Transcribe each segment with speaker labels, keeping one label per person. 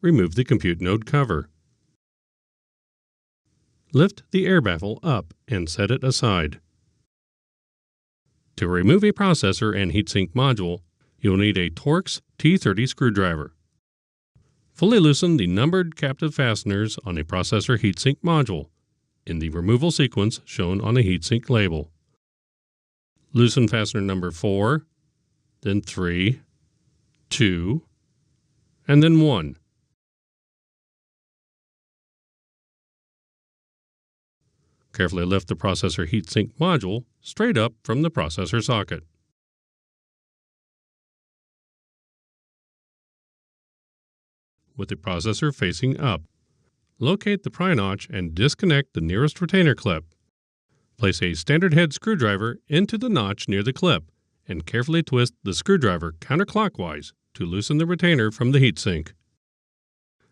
Speaker 1: remove the compute node cover. Lift the air baffle up and set it aside. To remove a processor and heatsink module, you'll need a Torx T30 screwdriver. Fully loosen the numbered captive fasteners on a processor heatsink module in the removal sequence shown on the heatsink label. Loosen fastener number 4, then 3, 2, and then 1. Carefully lift the processor heatsink module straight up from the processor socket. With the processor facing up, locate the pry notch and disconnect the nearest retainer clip. Place a standard head screwdriver into the notch near the clip and carefully twist the screwdriver counterclockwise to loosen the retainer from the heatsink.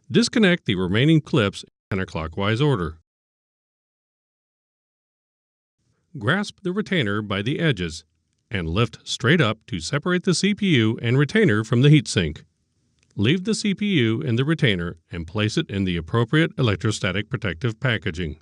Speaker 1: Disconnect the remaining clips in counterclockwise order. Grasp the retainer by the edges and lift straight up to separate the CPU and retainer from the heatsink. Leave the CPU in the retainer and place it in the appropriate electrostatic protective packaging.